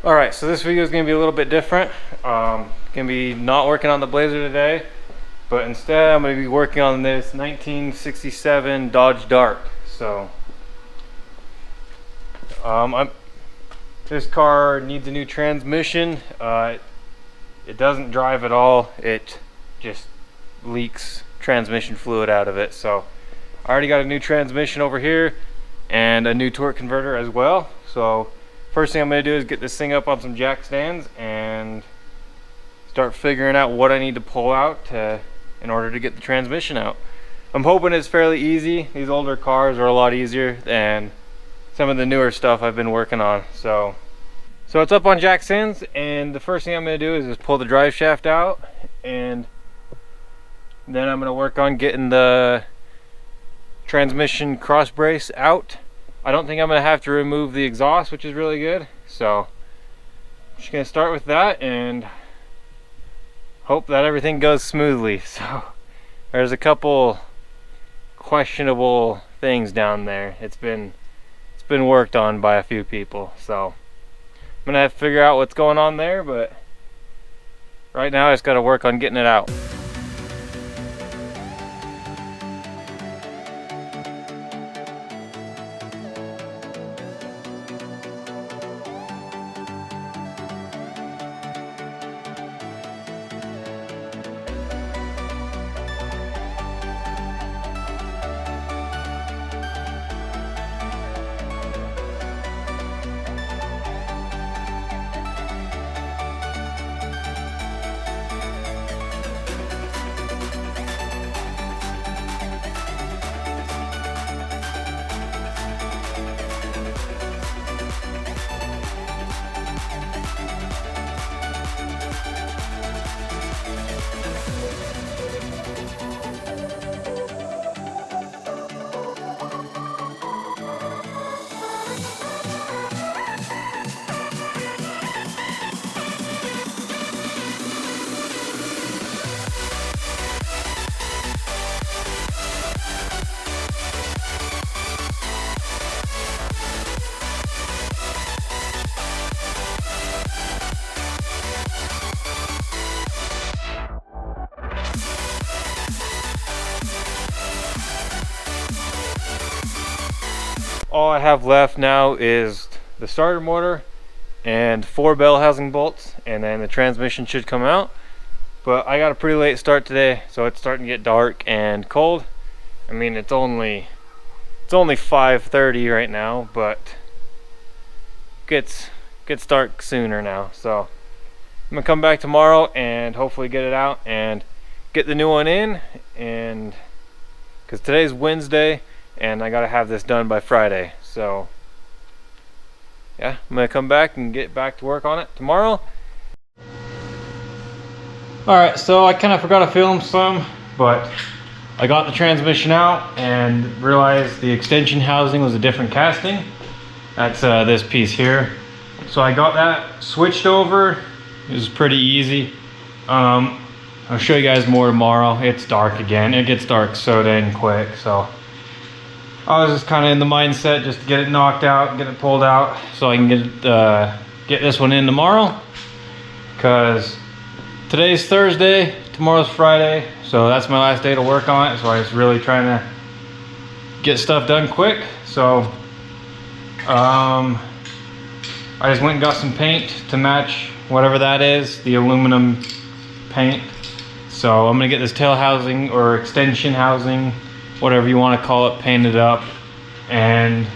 Alright, so this video is going to be a little bit different. Going to be not working on the Blazer today, but instead I'm going to be working on this 1967 Dodge Dart. So, this car needs a new transmission. It doesn't drive at all. It just leaks transmission fluid out of it. So, I already got a new transmission over here and a new torque converter as well. So, first thing I'm going to do is get this thing up on some jack stands and start figuring out what I need to pull out in order to get the transmission out. I'm hoping it's fairly easy. These older cars are a lot easier than some of the newer stuff I've been working on. So it's up on jack stands, and the first thing I'm going to do is just pull the drive shaft out, and then I'm going to work on getting the transmission cross brace out. I don't think I'm going to have to remove the exhaust, which is really good. So I'm just going to start with that and hope that everything goes smoothly. So there's a couple questionable things down there. It's been worked on by a few people. So I'm going to have to figure out what's going on there, but right now I just got to work on getting it out. All I have left now is the starter motor and 4 bell housing bolts, and then the transmission should come out. But I got a pretty late start today, so it's starting to get dark and cold. I mean, it's only 5:30 right now, but gets dark sooner now. So I'm gonna come back tomorrow and hopefully get it out and get the new one in, and because today's Wednesday and I gotta have this done by Friday. So yeah, I'm gonna come back and get back to work on it tomorrow. Alright, so I kind of forgot to film some, but I got the transmission out and realized the extension housing was a different casting. That's this piece here. So I got that switched over. It was pretty easy. I'll show you guys more tomorrow. It's dark again. It gets dark so dang quick, so I was just kind of in the mindset just to get it knocked out, get it pulled out, so I can get this one in tomorrow. Because today's Thursday, tomorrow's Friday, so that's my last day to work on it. So I was really trying to get stuff done quick. So I just went and got some paint to match whatever that is, the aluminum paint. So I'm gonna get this tail housing or extension housing, whatever you want to call it, painted up and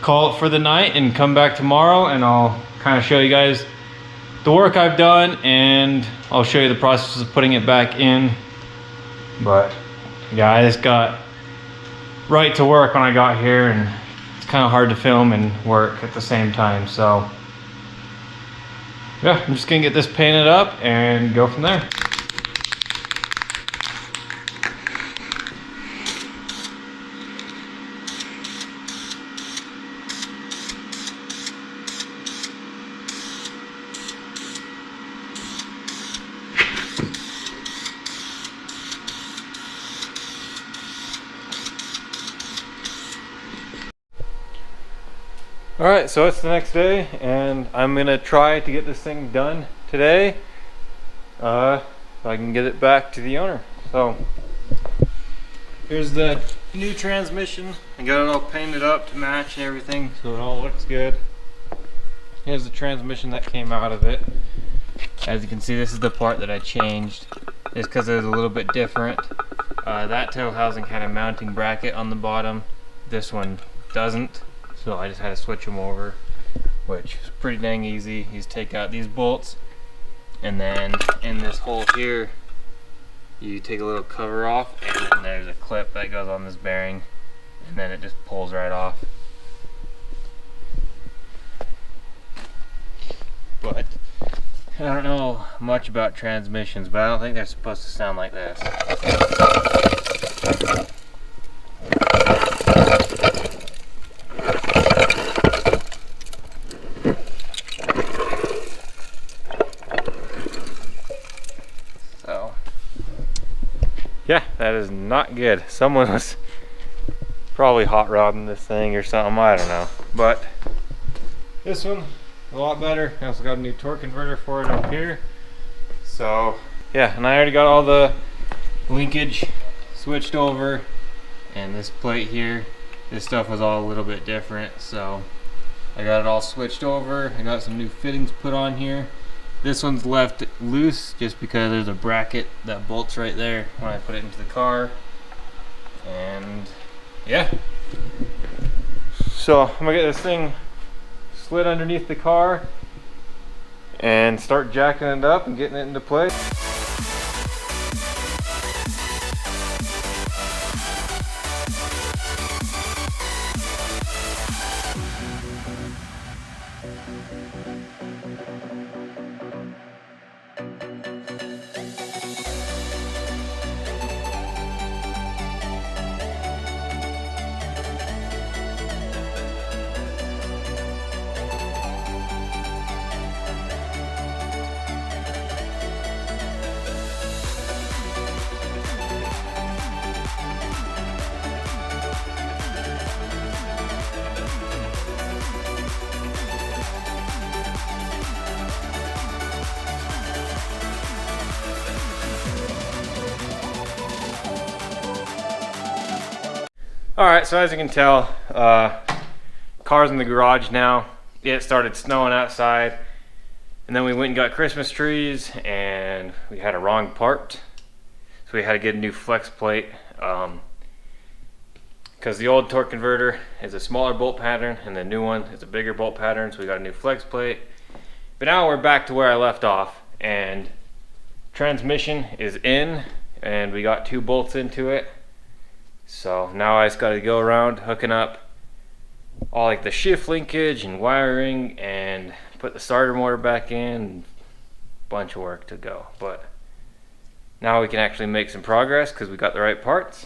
call it for the night, and come back tomorrow and I'll kind of show you guys the work I've done, and I'll show you the process of putting it back in. But yeah, I just got right to work when I got here, and it's kind of hard to film and work at the same time. So yeah, I'm just gonna get this painted up and go from there. Alright, so it's the next day, and I'm gonna try to get this thing done today. So I can get it back to the owner. So here's the new transmission. I got it all painted up to match and everything, so it all looks good. Here's the transmission that came out of it. As you can see, this is the part that I changed, just because it was a little bit different. That tow housing had a mounting bracket on the bottom. This one doesn't, so I just had to switch them over, which is pretty dang easy. You just take out these bolts, and then in this hole here, you take a little cover off, and then there's a clip that goes on this bearing, and then it just pulls right off. But I don't know much about transmissions, but I don't think they're supposed to sound like this. So, yeah, that is not good. Someone was probably hot rodding this thing or something, I don't know. But this one, a lot better. I also got a new torque converter for it up here. So yeah, and I already got all the linkage switched over, and this plate here, this stuff was all a little bit different, so I got it all switched over. I got some new fittings put on here. This one's left loose just because there's a bracket that bolts right there when I put it into the car. And yeah, so I'm gonna get this thing slid underneath the car and start jacking it up and getting it into place. Alright, so as you can tell, car's in the garage now. It started snowing outside, and then we went and got Christmas trees, and we had a wrong part, so we had to get a new flex plate, because the old torque converter is a smaller bolt pattern and the new one is a bigger bolt pattern, so we got a new flex plate. But now we're back to where I left off, and transmission is in, and we got 2 bolts into it. So now I just got to go around hooking up all like the shift linkage and wiring and put the starter motor back in. Bunch of work to go, but now we can actually make some progress because we got the right parts.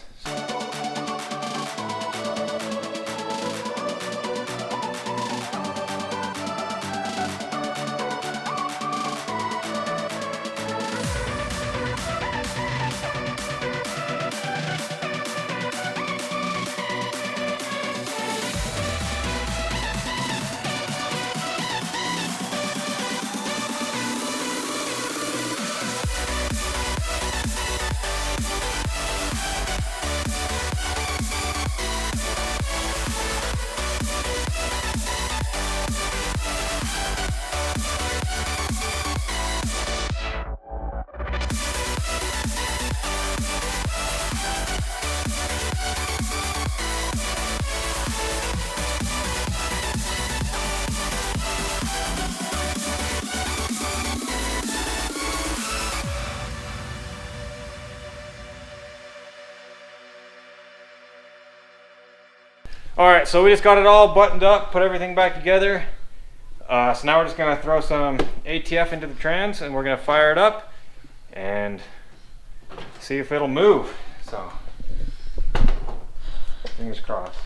Alright, so we just got it all buttoned up, put everything back together. So now we're just going to throw some ATF into the trans, and we're going to fire it up and see if it'll move. So, fingers crossed.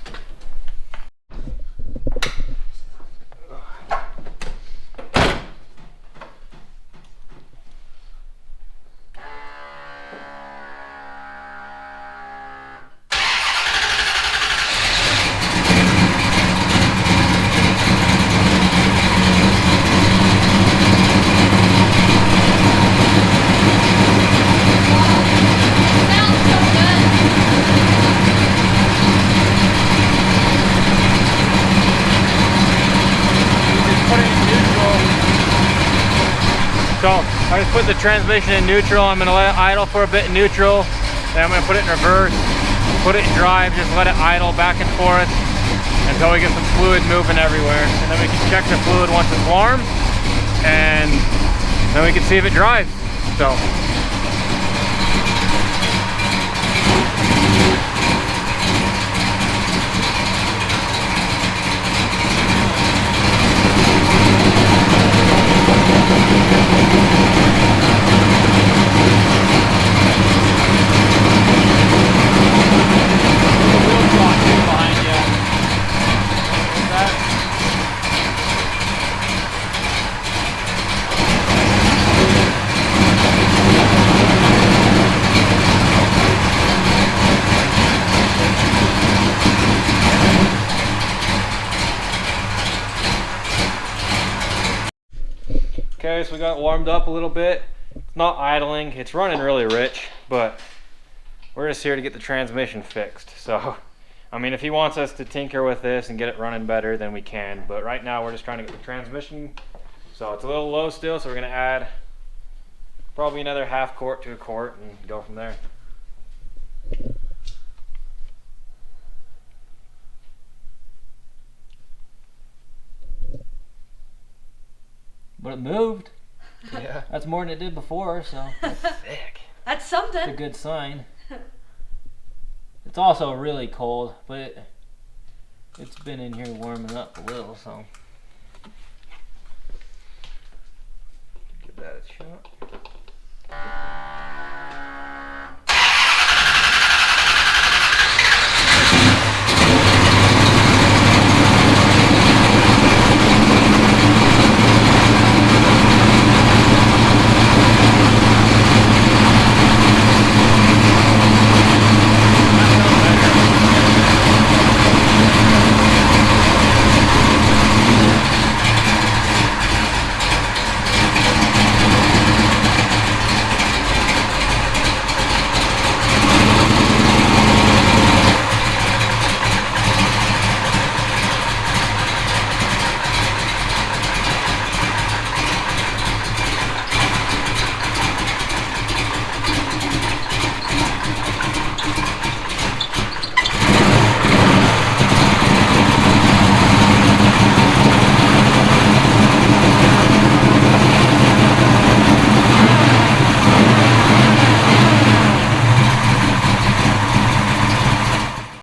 So I just put the transmission in neutral. I'm gonna let it idle for a bit in neutral. Then I'm gonna put it in reverse, put it in drive, just let it idle back and forth until we get some fluid moving everywhere. And then we can check the fluid once it's warm, and then we can see if it drives. So. Okay, so we got it warmed up a little bit. It's not idling, it's running really rich, but we're just here to get the transmission fixed. So, I mean, if he wants us to tinker with this and get it running better, then we can. But right now, we're just trying to get the transmission. So it's a little low still, so we're gonna add probably another half quart to a quart and go from there. But it moved. Yeah. That's more than it did before, so that's Sick. That's something. a good sign. It's also really cold, but it's been in here warming up a little, so. Give that a shot.